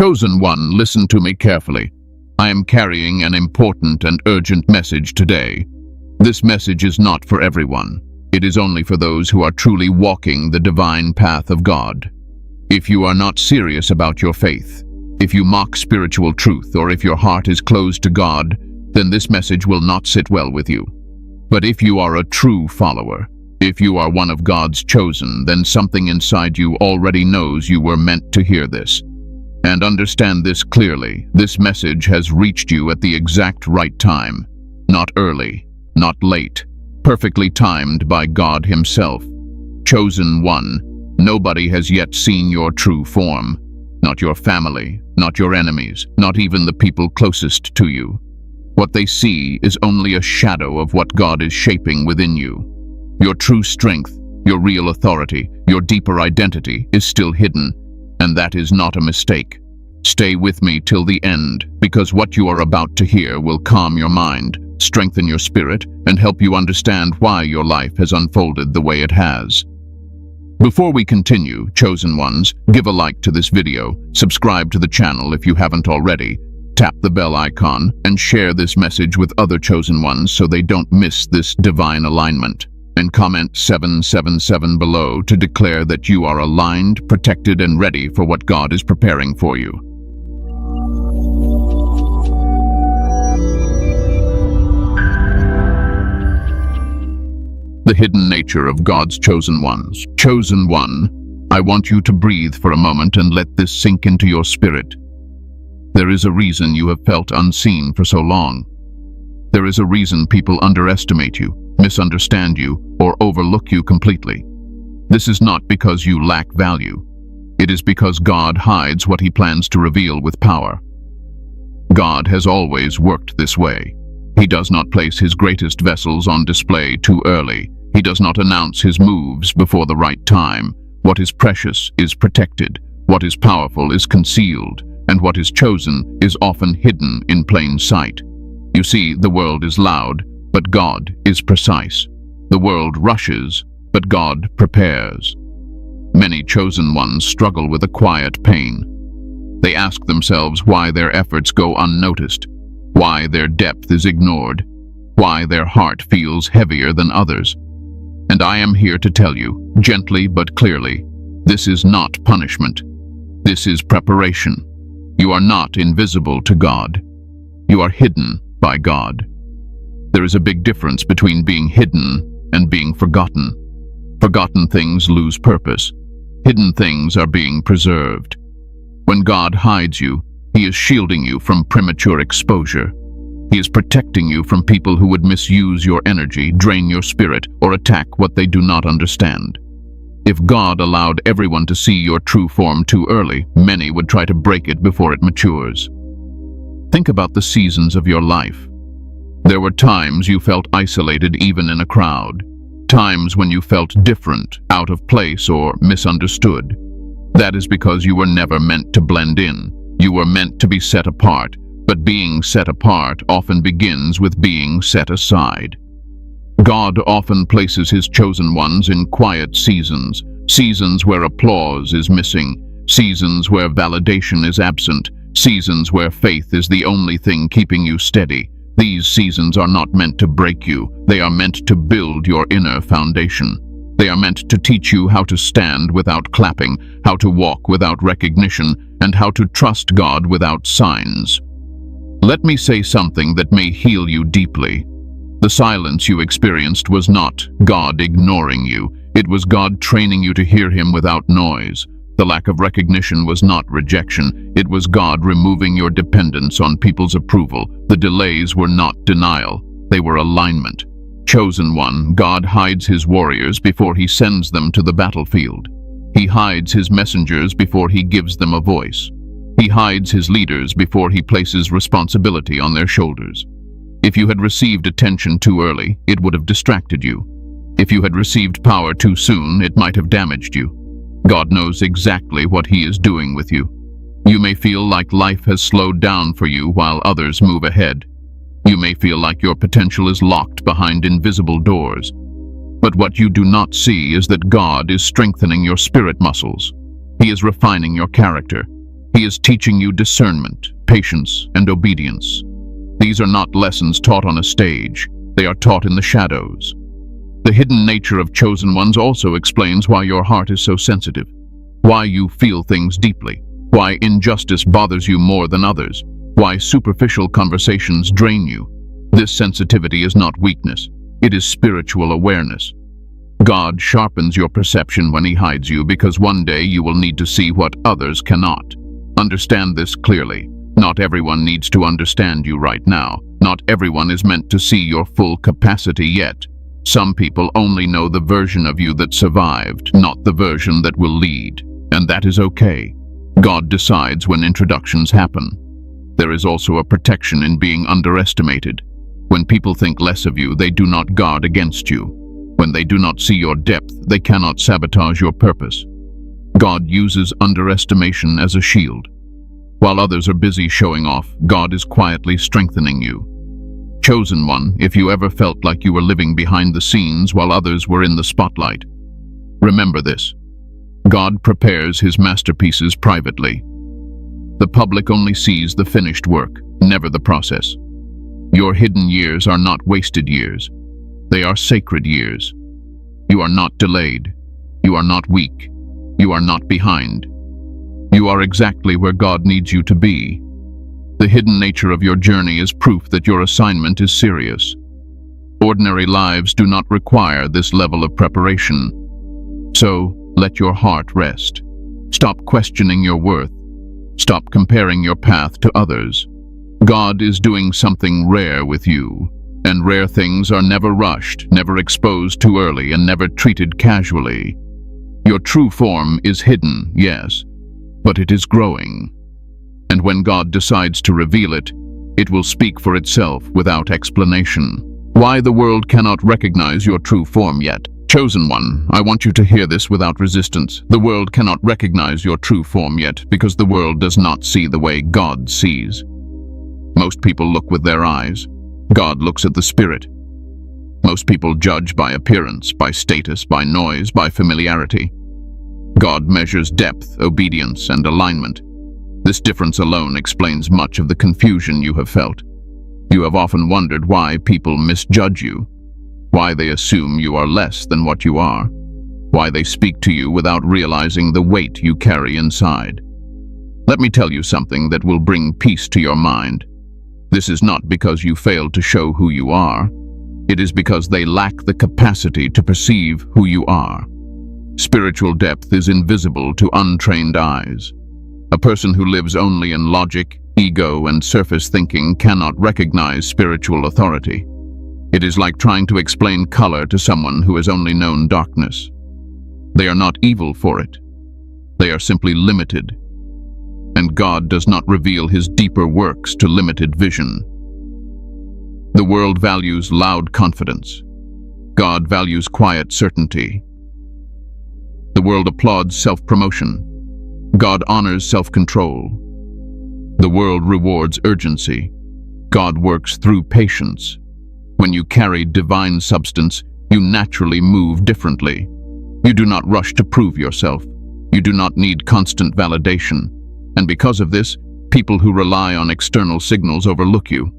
Chosen one, listen to me carefully. I am carrying an important and urgent message today. This message is not for everyone. It is only for those who are truly walking the divine path of God. If you are not serious about your faith, if you mock spiritual truth, or if your heart is closed to God, then this message will not sit well with you. But if you are a true follower, if you are one of God's chosen, then something inside you already knows you were meant to hear this. And understand this clearly, this message has reached you at the exact right time. Not early, not late, perfectly timed by God Himself. Chosen one, nobody has yet seen your true form. Not your family, not your enemies, not even the people closest to you. What they see is only a shadow of what God is shaping within you. Your true strength, your real authority, your deeper identity is still hidden. And that is not a mistake. Stay with me till the end, because what you are about to hear will calm your mind, strengthen your spirit, and help you understand why your life has unfolded the way it has. Before we continue, chosen ones, give a like to this video, subscribe to the channel if you haven't already, tap the bell icon, and share this message with other chosen ones so they don't miss this divine alignment. And comment 777 below to declare that you are aligned, protected, and ready for what God is preparing for you. The hidden nature of God's chosen ones. Chosen one, I want you to breathe for a moment and let this sink into your spirit. There is a reason you have felt unseen for so long. There is a reason people underestimate you, misunderstand you, or overlook you completely. This is not because you lack value. It is because God hides what He plans to reveal with power. God has always worked this way. He does not place His greatest vessels on display too early. He does not announce His moves before the right time. What is precious is protected. What is powerful is concealed. And what is chosen is often hidden in plain sight. You see, the world is loud, but God is precise. The world rushes, but God prepares. Many chosen ones struggle with a quiet pain. They ask themselves why their efforts go unnoticed, why their depth is ignored, why their heart feels heavier than others. And I am here to tell you, gently but clearly, this is not punishment. This is preparation. You are not invisible to God. You are hidden by God. There is a big difference between being hidden and being forgotten. Forgotten things lose purpose. Hidden things are being preserved. When God hides you, He is shielding you from premature exposure. He is protecting you from people who would misuse your energy, drain your spirit, or attack what they do not understand. If God allowed everyone to see your true form too early, many would try to break it before it matures. Think about the seasons of your life. There were times you felt isolated even in a crowd. Times when you felt different, out of place, or misunderstood. That is because you were never meant to blend in. You were meant to be set apart, but being set apart often begins with being set aside. God often places His chosen ones in quiet seasons, seasons where applause is missing, seasons where validation is absent, seasons where faith is the only thing keeping you steady. These seasons are not meant to break you. They are meant to build your inner foundation. They are meant to teach you how to stand without clapping, how to walk without recognition, and how to trust God without signs. Let me say something that may heal you deeply. The silence you experienced was not God ignoring you. It was God training you to hear Him without noise. The lack of recognition was not rejection. It was God removing your dependence on people's approval. The delays were not denial. They were alignment. Chosen one, God hides His warriors before He sends them to the battlefield. He hides His messengers before He gives them a voice. He hides His leaders before He places responsibility on their shoulders. If you had received attention too early, it would have distracted you. If you had received power too soon, it might have damaged you. God knows exactly what He is doing with you. You may feel like life has slowed down for you while others move ahead. You may feel like your potential is locked behind invisible doors. But what you do not see is that God is strengthening your spirit muscles. He is refining your character. He is teaching you discernment, patience, and obedience. These are not lessons taught on a stage. They are taught in the shadows. The hidden nature of chosen ones also explains why your heart is so sensitive, why you feel things deeply, why injustice bothers you more than others, why superficial conversations drain you. This sensitivity is not weakness. It is spiritual awareness. God sharpens your perception when He hides you, because one day you will need to see what others cannot. Understand this clearly. Not everyone needs to understand you right now. Not everyone is meant to see your full capacity yet. Some people only know the version of you that survived, not the version that will lead. And that is okay. God decides when introductions happen. There is also a protection in being underestimated. When people think less of you, they do not guard against you. When they do not see your depth, they cannot sabotage your purpose. God uses underestimation as a shield. While others are busy showing off, God is quietly strengthening you. Chosen one, if you ever felt like you were living behind the scenes while others were in the spotlight, remember this. God prepares His masterpieces privately. The public only sees the finished work, never the process. Your hidden years are not wasted years. They are sacred years. You are not delayed. You are not weak. You are not behind. You are exactly where God needs you to be. The hidden nature of your journey is proof that your assignment is serious. Ordinary lives do not require this level of preparation. So, let your heart rest. Stop questioning your worth. Stop comparing your path to others. God is doing something rare with you, and rare things are never rushed, never exposed too early, and never treated casually. Your true form is hidden, yes, but it is growing. And when God decides to reveal it, it will speak for itself without explanation. Why the world cannot recognize your true form yet? Chosen one, I want you to hear this without resistance. The world cannot recognize your true form yet because the world does not see the way God sees. Most people look with their eyes. God looks at the spirit. Most people judge by appearance, by status, by noise, by familiarity. God measures depth, obedience, and alignment. This difference alone explains much of the confusion you have felt. You have often wondered why people misjudge you, why they assume you are less than what you are, why they speak to you without realizing the weight you carry inside. Let me tell you something that will bring peace to your mind. This is not because you failed to show who you are. It is because they lack the capacity to perceive who you are. Spiritual depth is invisible to untrained eyes. A person who lives only in logic, ego, and surface thinking cannot recognize spiritual authority. It is like trying to explain color to someone who has only known darkness. They are not evil for it. They are simply limited. And God does not reveal His deeper works to limited vision. The world values loud confidence. God values quiet certainty. The world applauds self-promotion. God honors self-control. The world rewards urgency. God works through patience. When you carry divine substance, you naturally move differently. You do not rush to prove yourself. You do not need constant validation. And because of this, people who rely on external signals overlook you.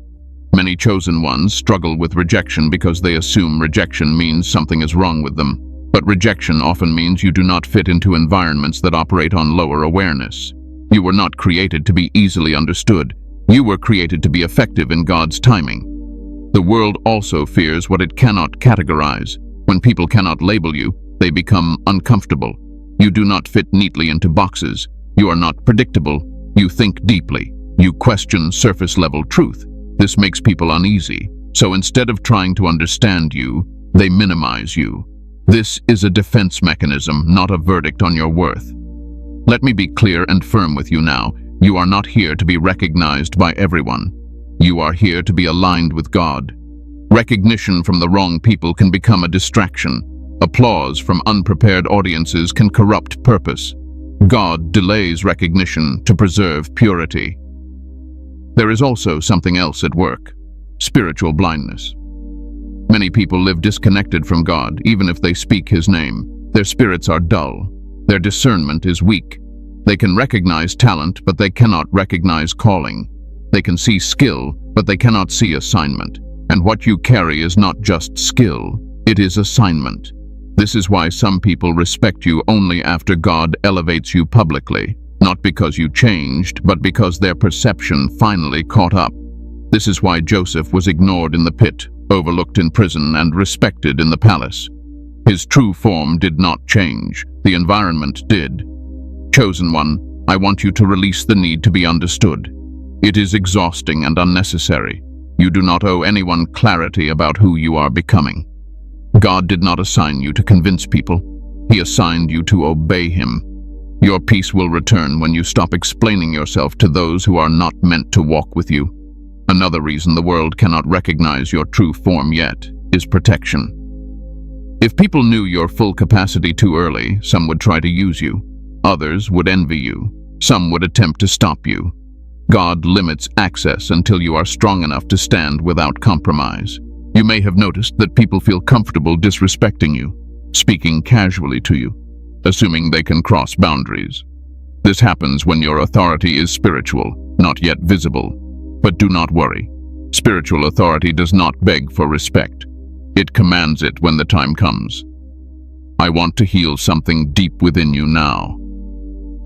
Many chosen ones struggle with rejection because they assume rejection means something is wrong with them. But rejection often means you do not fit into environments that operate on lower awareness. You were not created to be easily understood. You were created to be effective in God's timing. The world also fears what it cannot categorize. When people cannot label you, they become uncomfortable. You do not fit neatly into boxes. You are not predictable. You think deeply. You question surface-level truth. This makes people uneasy. So instead of trying to understand you, they minimize you. This is a defense mechanism, not a verdict on your worth. Let me be clear and firm with you now. You are not here to be recognized by everyone. You are here to be aligned with God. Recognition from the wrong people can become a distraction. Applause from unprepared audiences can corrupt purpose. God delays recognition to preserve purity. There is also something else at work: spiritual blindness. Many people live disconnected from God, even if they speak His name. Their spirits are dull. Their discernment is weak. They can recognize talent, but they cannot recognize calling. They can see skill, but they cannot see assignment. And what you carry is not just skill, it is assignment. This is why some people respect you only after God elevates you publicly, not because you changed, but because their perception finally caught up. This is why Joseph was ignored in the pit, overlooked in prison, and respected in the palace. His true form did not change, the environment did. Chosen one, I want you to release the need to be understood. It is exhausting and unnecessary. You do not owe anyone clarity about who you are becoming. God did not assign you to convince people. He assigned you to obey Him. Your peace will return when you stop explaining yourself to those who are not meant to walk with you. Another reason the world cannot recognize your true form yet is protection. If people knew your full capacity too early, some would try to use you. Others would envy you. Some would attempt to stop you. God limits access until you are strong enough to stand without compromise. You may have noticed that people feel comfortable disrespecting you, speaking casually to you, assuming they can cross boundaries. This happens when your authority is spiritual, not yet visible. But do not worry. Spiritual authority does not beg for respect. It commands it when the time comes. I want to heal something deep within you now.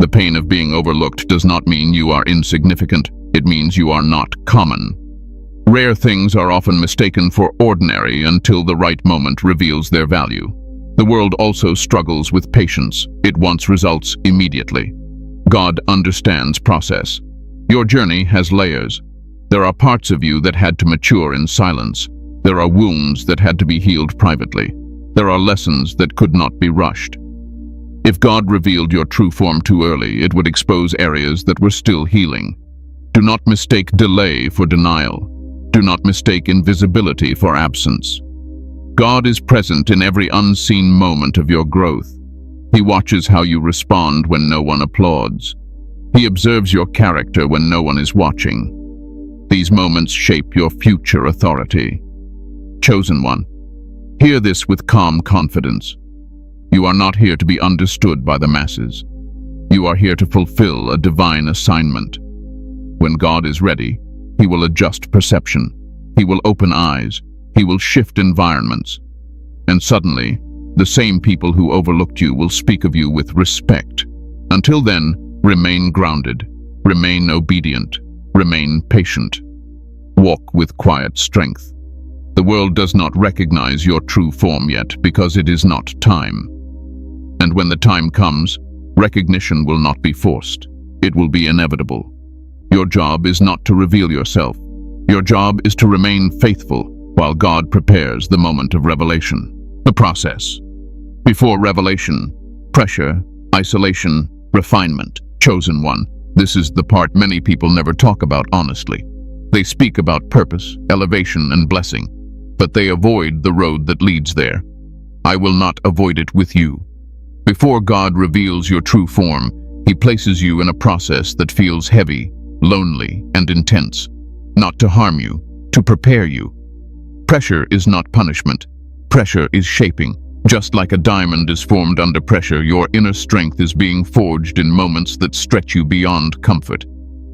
The pain of being overlooked does not mean you are insignificant. It means you are not common. Rare things are often mistaken for ordinary until the right moment reveals their value. The world also struggles with patience. It wants results immediately. God understands process. Your journey has layers. There are parts of you that had to mature in silence. There are wounds that had to be healed privately. There are lessons that could not be rushed. If God revealed your true form too early, it would expose areas that were still healing. Do not mistake delay for denial. Do not mistake invisibility for absence. God is present in every unseen moment of your growth. He watches how you respond when no one applauds. He observes your character when no one is watching. These moments shape your future authority. Chosen one, hear this with calm confidence. You are not here to be understood by the masses. You are here to fulfill a divine assignment. When God is ready, He will adjust perception. He will open eyes. He will shift environments. And suddenly, the same people who overlooked you will speak of you with respect. Until then, remain grounded, remain obedient, remain patient. Walk with quiet strength. The world does not recognize your true form yet because it is not time. And when the time comes, recognition will not be forced. It will be inevitable. Your job is not to reveal yourself. Your job is to remain faithful while God prepares the moment of revelation. The process. Before revelation, pressure, isolation, refinement. Chosen one. This is the part many people never talk about honestly. They speak about purpose, elevation, and blessing, but they avoid the road that leads there. I will not avoid it with you. Before God reveals your true form, He places you in a process that feels heavy, lonely, and intense. Not to harm you, to prepare you. Pressure is not punishment. Pressure is shaping. Just like a diamond is formed under pressure, your inner strength is being forged in moments that stretch you beyond comfort.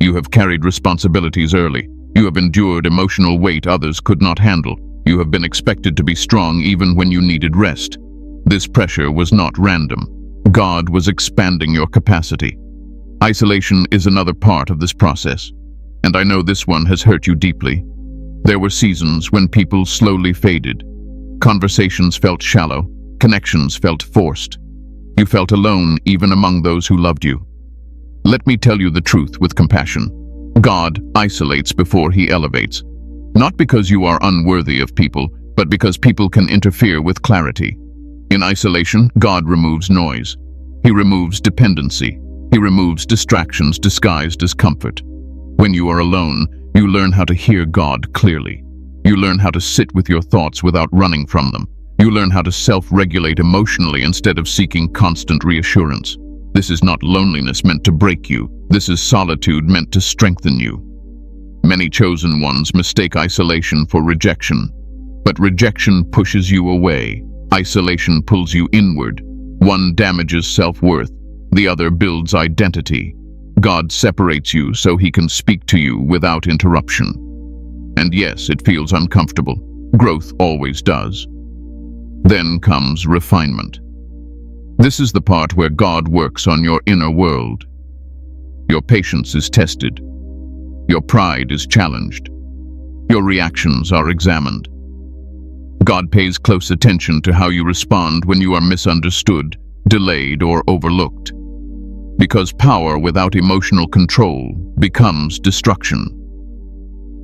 You have carried responsibilities early. You have endured emotional weight others could not handle. You have been expected to be strong even when you needed rest. This pressure was not random. God was expanding your capacity. Isolation is another part of this process, and I know this one has hurt you deeply. There were seasons when people slowly faded. Conversations felt shallow. Connections felt forced. You felt alone even among those who loved you. Let me tell you the truth with compassion. God isolates before He elevates. Not because you are unworthy of people, but because people can interfere with clarity. In isolation, God removes noise. He removes dependency. He removes distractions disguised as comfort. When you are alone, you learn how to hear God clearly. You learn how to sit with your thoughts without running from them. You learn how to self-regulate emotionally instead of seeking constant reassurance. This is not loneliness meant to break you. This is solitude meant to strengthen you. Many chosen ones mistake isolation for rejection, but rejection pushes you away. Isolation pulls you inward. One damages self-worth. The other builds identity. God separates you so he can speak to you without interruption. And yes, it feels uncomfortable. Growth always does. Then comes refinement. This is the part where God works on your inner world. Your patience is tested. Your pride is challenged. Your reactions are examined. God pays close attention to how you respond when you are misunderstood, delayed, or overlooked. Because power without emotional control becomes destruction.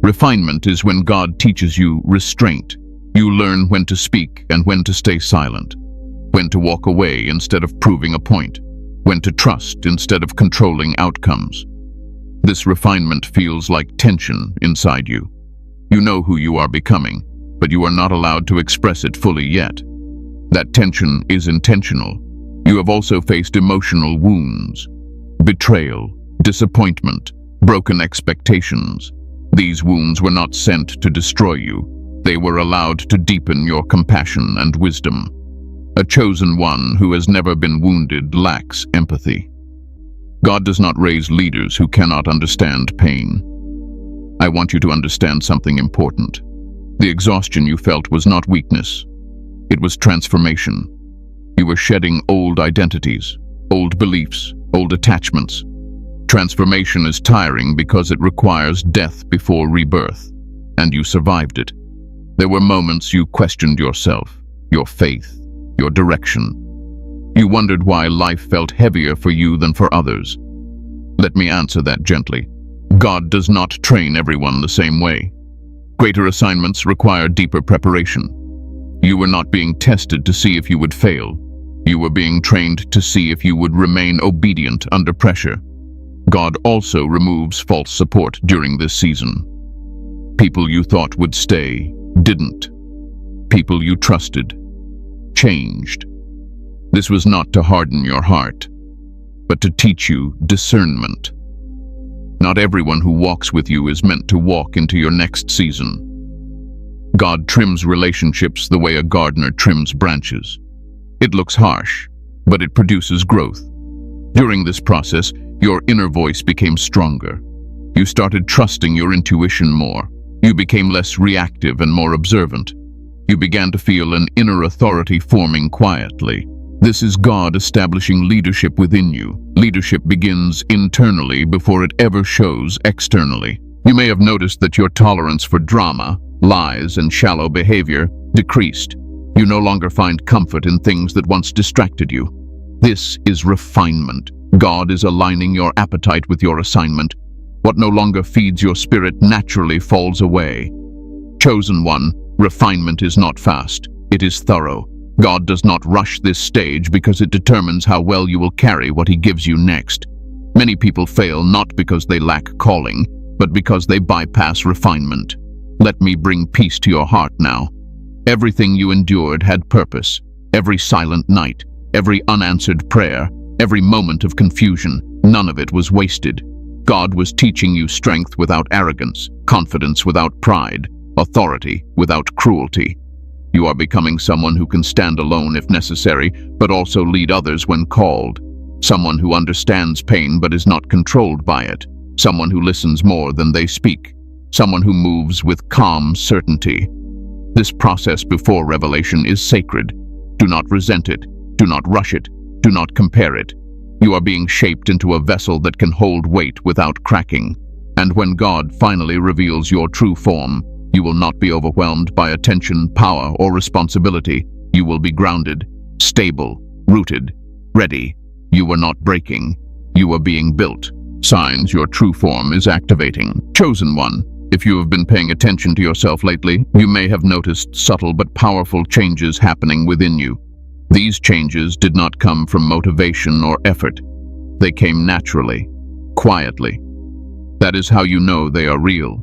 Refinement is when God teaches you restraint. You learn when to speak and when to stay silent, when to walk away instead of proving a point, when to trust instead of controlling outcomes. This refinement feels like tension inside you. You know who you are becoming, but you are not allowed to express it fully yet. That tension is intentional. You have also faced emotional wounds, betrayal, disappointment, broken expectations. These wounds were not sent to destroy you. They were allowed to deepen your compassion and wisdom. A chosen one who has never been wounded lacks empathy. God does not raise leaders who cannot understand pain. I want you to understand something important. The exhaustion you felt was not weakness. It was transformation. You were shedding old identities, old beliefs, old attachments. Transformation is tiring because it requires death before rebirth, and you survived it. There were moments you questioned yourself, your faith, your direction. You wondered why life felt heavier for you than for others. Let me answer that gently. God does not train everyone the same way. Greater assignments require deeper preparation. You were not being tested to see if you would fail. You were being trained to see if you would remain obedient under pressure. God also removes false support during this season. People you thought would stay, didn't. People you trusted, changed. This was not to harden your heart, but to teach you discernment. Not everyone who walks with you is meant to walk into your next season. God trims relationships the way a gardener trims branches. It looks harsh, but it produces growth. During this process, your inner voice became stronger. You started trusting your intuition more. You became less reactive and more observant. You began to feel an inner authority forming quietly. This is God establishing leadership within you. Leadership begins internally before it ever shows externally. You may have noticed that your tolerance for drama, lies, and shallow behavior decreased. You no longer find comfort in things that once distracted you. This is refinement. God is aligning your appetite with your assignment. What no longer feeds your spirit naturally falls away. Chosen one, refinement is not fast. It is thorough. God does not rush this stage because it determines how well you will carry what he gives you next. Many people fail not because they lack calling, but because they bypass refinement. Let me bring peace to your heart now. Everything you endured had purpose. Every silent night, every unanswered prayer, every moment of confusion, none of it was wasted. God was teaching you strength without arrogance, confidence without pride, authority without cruelty. You are becoming someone who can stand alone if necessary, but also lead others when called. Someone who understands pain but is not controlled by it. Someone who listens more than they speak. Someone who moves with calm certainty. This process before revelation is sacred. Do not resent it. Do not rush it. Do not compare it. You are being shaped into a vessel that can hold weight without cracking. And when God finally reveals your true form, you will not be overwhelmed by attention, power, or responsibility. You will be grounded, stable, rooted, ready. You are not breaking. You are being built. Signs your true form is activating. Chosen one. If you have been paying attention to yourself lately, you may have noticed subtle but powerful changes happening within you. These changes did not come from motivation or effort. They came naturally, quietly. That is how you know they are real.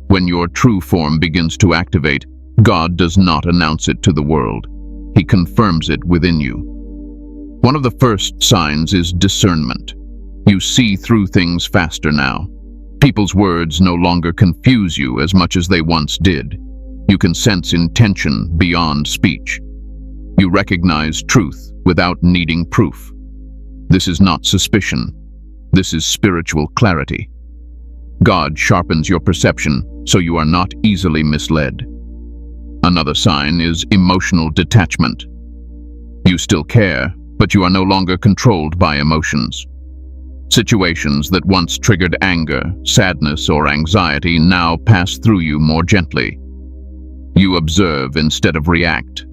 When your true form begins to activate, God does not announce it to the world. He confirms it within you. One of the first signs is discernment. You see through things faster now. People's words no longer confuse you as much as they once did. You can sense intention beyond speech. You recognize truth without needing proof. This is not suspicion. This is spiritual clarity. God sharpens your perception so you are not easily misled. Another sign is emotional detachment. You still care, but you are no longer controlled by emotions. Situations that once triggered anger, sadness, or anxiety now pass through you more gently. You observe instead of react.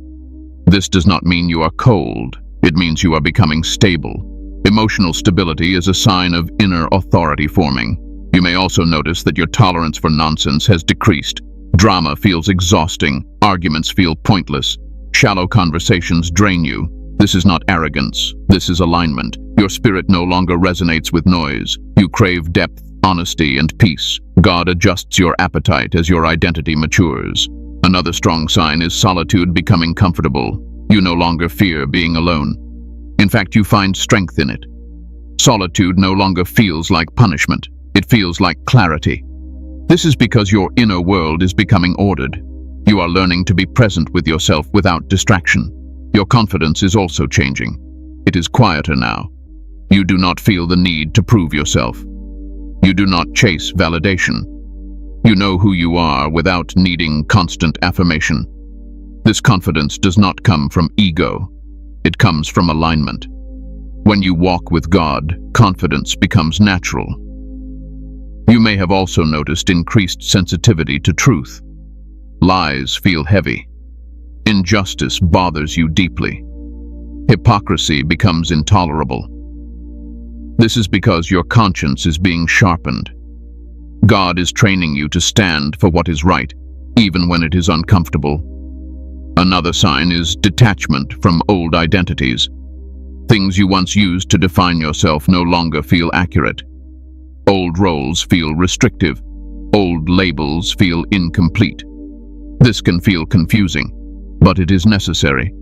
This does not mean you are cold. It means you are becoming stable. Emotional stability is a sign of inner authority forming. You may also notice that your tolerance for nonsense has decreased. Drama feels exhausting. Arguments feel pointless. Shallow conversations drain you. This is not arrogance. This is alignment. Your spirit no longer resonates with noise. You crave depth, honesty, and peace. God adjusts your appetite as your identity matures. Another strong sign is solitude becoming comfortable. You no longer fear being alone. In fact, you find strength in it. Solitude no longer feels like punishment. It feels like clarity. This is because your inner world is becoming ordered. You are learning to be present with yourself without distraction. Your confidence is also changing. It is quieter now. You do not feel the need to prove yourself. You do not chase validation. You know who you are without needing constant affirmation. This confidence does not come from ego. It comes from alignment. When you walk with God, confidence becomes natural. You may have also noticed increased sensitivity to truth. Lies feel heavy. Injustice bothers you deeply. Hypocrisy becomes intolerable. This is because your conscience is being sharpened. God is training you to stand for what is right, even when it is uncomfortable. Another sign is detachment from old identities. Things you once used to define yourself no longer feel accurate. Old roles feel restrictive. Old labels feel incomplete. This can feel confusing, but it is necessary.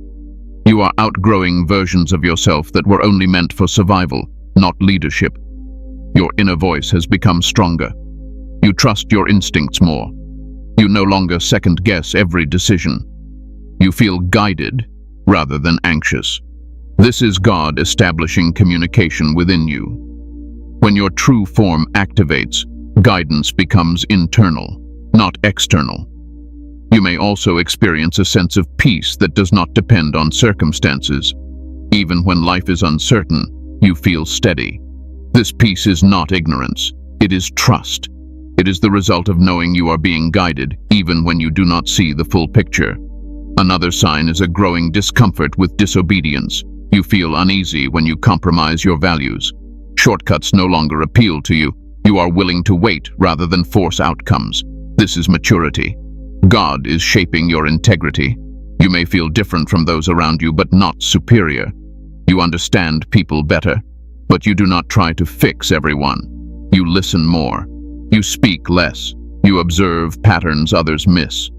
You are outgrowing versions of yourself that were only meant for survival, not leadership. Your inner voice has become stronger. You trust your instincts more. You no longer second-guess every decision. You feel guided rather than anxious. This is God establishing communication within you. When your true form activates, guidance becomes internal, not external. You may also experience a sense of peace that does not depend on circumstances. Even when life is uncertain, you feel steady. This peace is not ignorance. It is trust. It is the result of knowing you are being guided, even when you do not see the full picture. Another sign is a growing discomfort with disobedience. You feel uneasy when you compromise your values. Shortcuts no longer appeal to you. You are willing to wait rather than force outcomes. This is maturity. God is shaping your integrity. You may feel different from those around you, but not superior. You understand people better, but you do not try to fix everyone. You listen more. You speak less. You observe patterns others miss.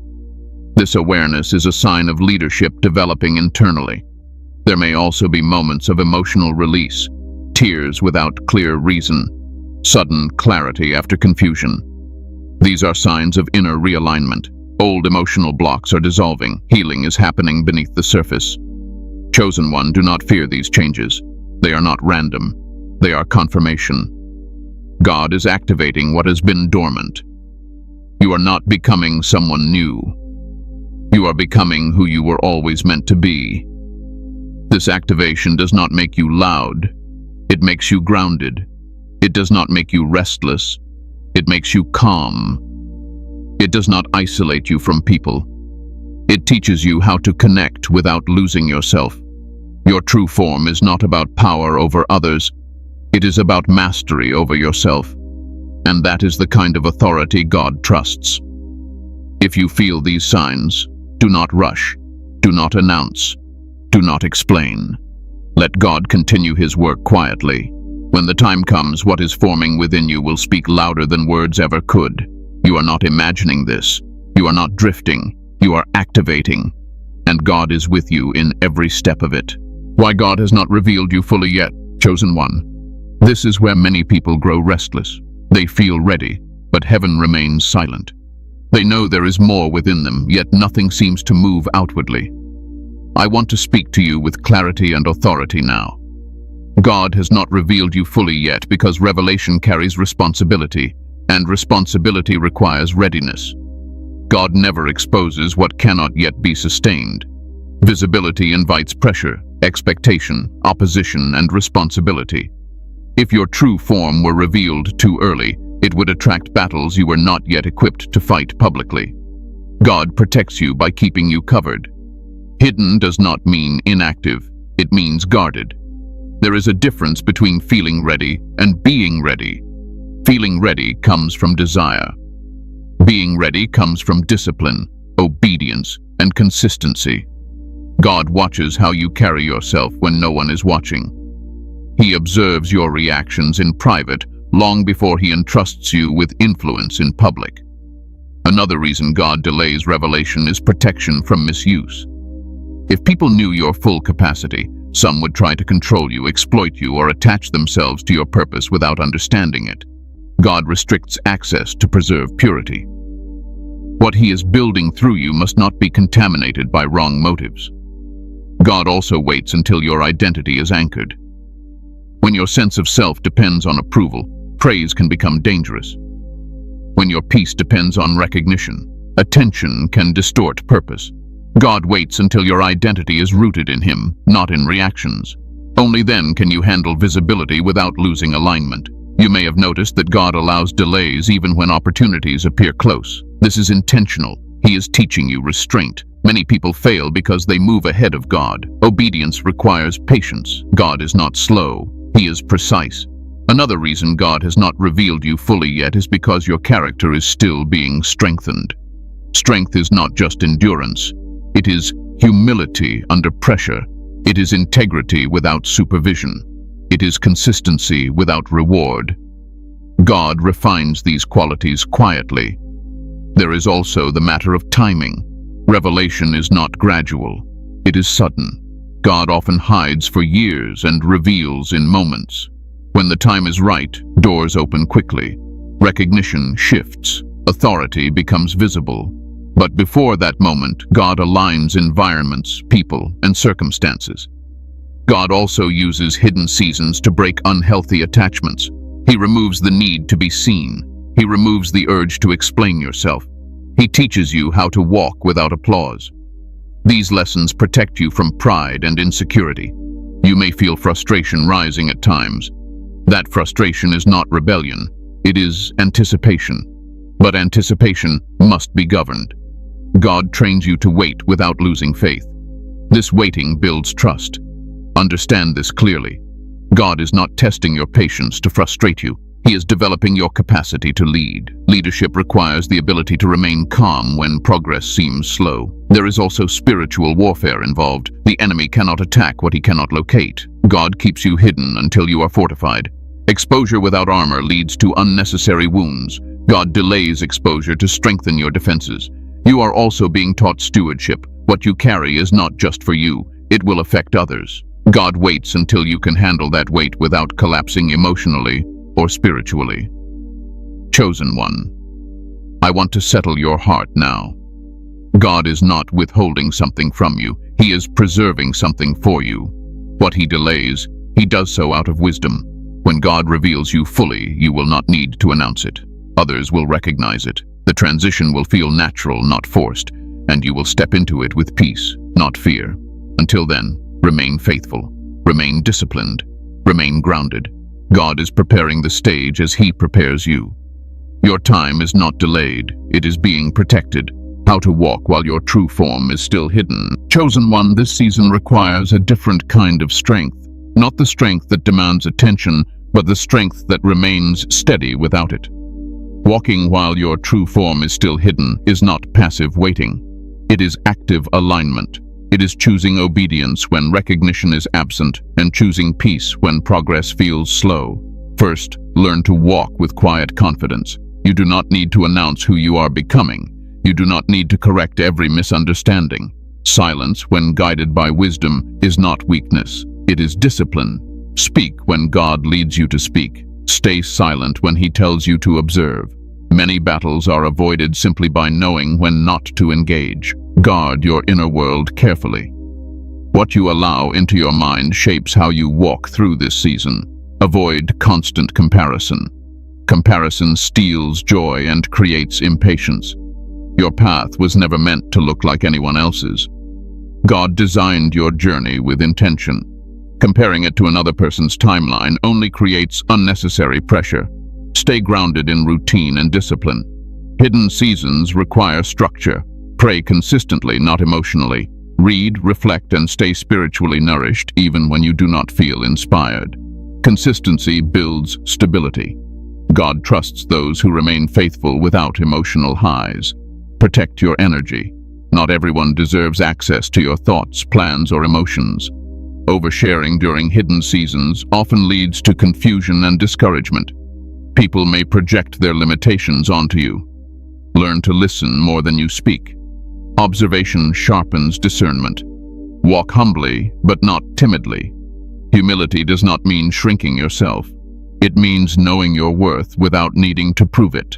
This awareness is a sign of leadership developing internally. There may also be moments of emotional release, tears without clear reason, sudden clarity after confusion. These are signs of inner realignment. Old emotional blocks are dissolving. Healing is happening beneath the surface. Chosen one, do not fear these changes. They are not random. They are confirmation. God is activating what has been dormant. You are not becoming someone new. You are becoming who you were always meant to be. This activation does not make you loud. It makes you grounded. It does not make you restless. It makes you calm. It does not isolate you from people. It teaches you how to connect without losing yourself. Your true form is not about power over others. It is about mastery over yourself. And that is the kind of authority God trusts. If you feel these signs, do not rush. Do not announce. Do not explain. Let God continue His work quietly. When the time comes, what is forming within you will speak louder than words ever could. You are not imagining this. You are not drifting. You are activating. And God is with you in every step of it. Why God has not revealed you fully yet, chosen one. This is where many people grow restless. They feel ready, but heaven remains silent. They know there is more within them, yet nothing seems to move outwardly. I want to speak to you with clarity and authority now. God has not revealed you fully yet because revelation carries responsibility, and responsibility requires readiness. God never exposes what cannot yet be sustained. Visibility invites pressure, expectation, opposition, and responsibility. If your true form were revealed too early, it would attract battles you were not yet equipped to fight publicly. God protects you by keeping you covered. Hidden does not mean inactive, it means guarded. There is a difference between feeling ready and being ready. Feeling ready comes from desire. Being ready comes from discipline, obedience, and consistency. God watches how you carry yourself when no one is watching. He observes your reactions in private long before he entrusts you with influence in public. Another reason God delays revelation is protection from misuse. If people knew your full capacity, some would try to control you, exploit you, or attach themselves to your purpose without understanding it. God restricts access to preserve purity. What he is building through you must not be contaminated by wrong motives. God also waits until your identity is anchored. When your sense of self depends on approval, praise can become dangerous. When your peace depends on recognition, attention can distort purpose. God waits until your identity is rooted in him, not in reactions. Only then can you handle visibility without losing alignment. You may have noticed that God allows delays even when opportunities appear close. This is intentional. He is teaching you restraint. Many people fail because they move ahead of God. Obedience requires patience. God is not slow. He is precise. Another reason God has not revealed you fully yet is because your character is still being strengthened. Strength is not just endurance. It is humility under pressure. It is integrity without supervision. It is consistency without reward. God refines these qualities quietly. There is also the matter of timing. Revelation is not gradual. It is sudden. God often hides for years and reveals in moments. When the time is right, doors open quickly. Recognition shifts. Authority becomes visible. But before that moment, God aligns environments, people, and circumstances. God also uses hidden seasons to break unhealthy attachments. He removes the need to be seen. He removes the urge to explain yourself. He teaches you how to walk without applause. These lessons protect you from pride and insecurity. You may feel frustration rising at times. That frustration is not rebellion. It is anticipation. But anticipation must be governed. God trains you to wait without losing faith. This waiting builds trust. Understand this clearly. God is not testing your patience to frustrate you. He is developing your capacity to lead. Leadership requires the ability to remain calm when progress seems slow. There is also spiritual warfare involved. The enemy cannot attack what he cannot locate. God keeps you hidden until you are fortified. Exposure without armor leads to unnecessary wounds. God delays exposure to strengthen your defenses. You are also being taught stewardship. What you carry is not just for you. It will affect others. God waits until you can handle that weight without collapsing emotionally or spiritually. Chosen one, I want to settle your heart now. God is not withholding something from you. He is preserving something for you. What he delays, he does so out of wisdom. When God reveals you fully, you will not need to announce it. Others will recognize it. The transition will feel natural, not forced, and you will step into it with peace, not fear. Until then, remain faithful, remain disciplined, remain grounded. God is preparing the stage as he prepares you. Your time is not delayed, it is being protected. How to walk while your true form is still hidden. Chosen one, this season requires a different kind of strength. Not the strength that demands attention, but the strength that remains steady without it. Walking while your true form is still hidden is not passive waiting. It is active alignment. It is choosing obedience when recognition is absent and choosing peace when progress feels slow. First, learn to walk with quiet confidence. You do not need to announce who you are becoming. You do not need to correct every misunderstanding. Silence, when guided by wisdom, is not weakness. It is discipline. Speak when God leads you to speak. Stay silent when he tells you to observe. Many battles are avoided simply by knowing when not to engage. Guard your inner world carefully. What you allow into your mind shapes how you walk through this season. Avoid constant comparison. Comparison steals joy and creates impatience. Your path was never meant to look like anyone else's. God designed your journey with intention. Comparing it to another person's timeline only creates unnecessary pressure. Stay grounded in routine and discipline. Hidden seasons require structure. Pray consistently, not emotionally. Read, reflect, and stay spiritually nourished even when you do not feel inspired. Consistency builds stability. God trusts those who remain faithful without emotional highs. Protect your energy. Not everyone deserves access to your thoughts, plans, or emotions. Oversharing during hidden seasons often leads to confusion and discouragement. People may project their limitations onto you. Learn to listen more than you speak. Observation sharpens discernment. Walk humbly, but not timidly. Humility does not mean shrinking yourself. It means knowing your worth without needing to prove it.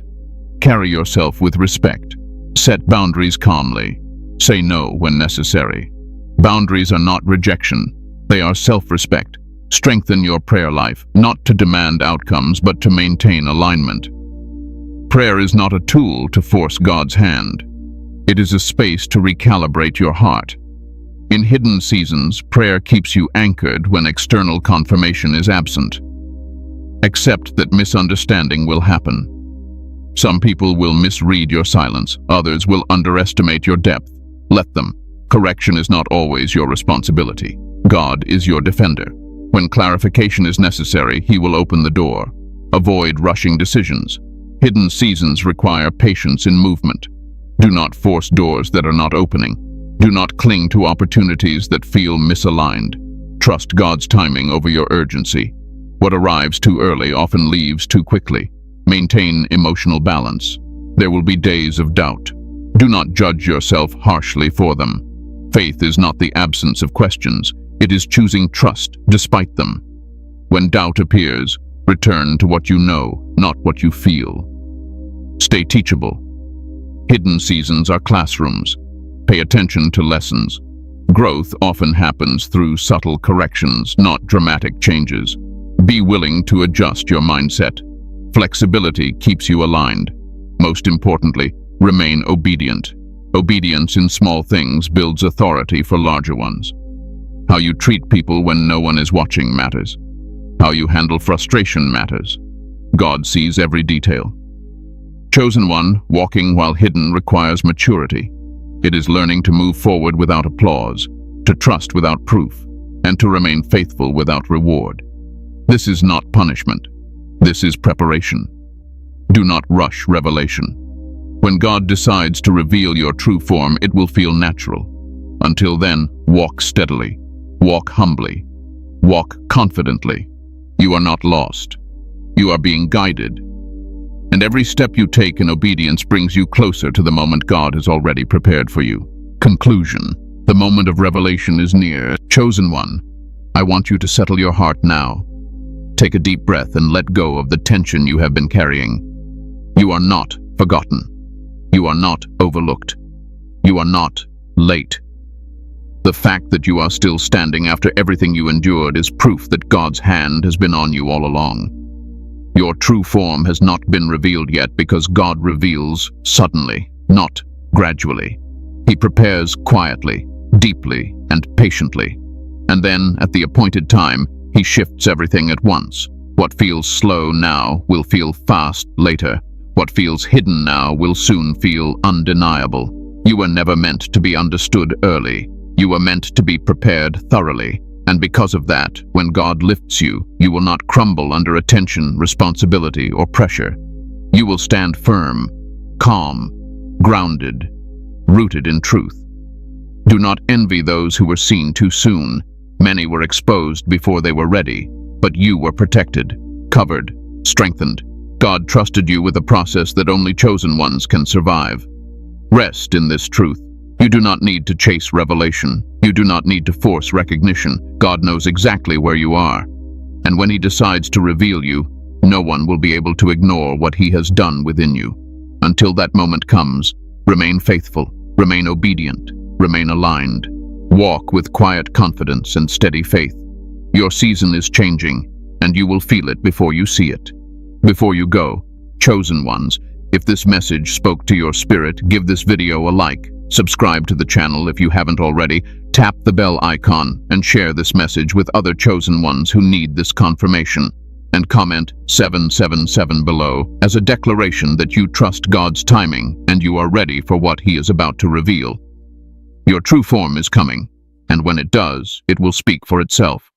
Carry yourself with respect. Set boundaries calmly. Say no when necessary. Boundaries are not rejection. They are self-respect. Strengthen your prayer life, not to demand outcomes, but to maintain alignment. Prayer is not a tool to force God's hand. It is a space to recalibrate your heart. In hidden seasons, prayer keeps you anchored when external confirmation is absent. Accept that misunderstanding will happen. Some people will misread your silence, others will underestimate your depth. Let them. Correction is not always your responsibility. God is your defender. When clarification is necessary, He will open the door. Avoid rushing decisions. Hidden seasons require patience in movement. Do not force doors that are not opening. Do not cling to opportunities that feel misaligned. Trust God's timing over your urgency. What arrives too early often leaves too quickly. Maintain emotional balance. There will be days of doubt. Do not judge yourself harshly for them. Faith is not the absence of questions. It is choosing trust despite them. When doubt appears, return to what you know, not what you feel. Stay teachable. Hidden seasons are classrooms. Pay attention to lessons. Growth often happens through subtle corrections, not dramatic changes. Be willing to adjust your mindset. Flexibility keeps you aligned. Most importantly, remain obedient. Obedience in small things builds authority for larger ones. How you treat people when no one is watching matters. How you handle frustration matters. God sees every detail. Chosen one, walking while hidden requires maturity. It is learning to move forward without applause, to trust without proof, and to remain faithful without reward. This is not punishment. This is preparation. Do not rush revelation. When God decides to reveal your true form, it will feel natural. Until then, walk steadily. Walk humbly. Walk confidently. You are not lost. You are being guided. And every step you take in obedience brings you closer to the moment God has already prepared for you. Conclusion. The moment of revelation is near. Chosen one, I want you to settle your heart now. Take a deep breath and let go of the tension you have been carrying. You are not forgotten. You are not overlooked. You are not late. The fact that you are still standing after everything you endured is proof that God's hand has been on you all along. Your true form has not been revealed yet because God reveals suddenly, not gradually. He prepares quietly, deeply, and patiently. And then, at the appointed time, He shifts everything at once. What feels slow now will feel fast later. What feels hidden now will soon feel undeniable. You were never meant to be understood early. You were meant to be prepared thoroughly. And because of that, when God lifts you, you will not crumble under attention, responsibility, or pressure. You will stand firm, calm, grounded, rooted in truth. Do not envy those who were seen too soon. Many were exposed before they were ready, but you were protected, covered, strengthened. God trusted you with a process that only chosen ones can survive. Rest in this truth. You do not need to chase revelation. You do not need to force recognition. God knows exactly where you are. And when He decides to reveal you, no one will be able to ignore what He has done within you. Until that moment comes, remain faithful, remain obedient, remain aligned. Walk with quiet confidence and steady faith. Your season is changing, and you will feel it before you see it. Before you go, chosen ones, if this message spoke to your spirit, give this video a like, subscribe to the channel if you haven't already, tap the bell icon, and share this message with other chosen ones who need this confirmation. And comment 777 below as a declaration that you trust God's timing and you are ready for what He is about to reveal. Your true form is coming, and when it does, it will speak for itself.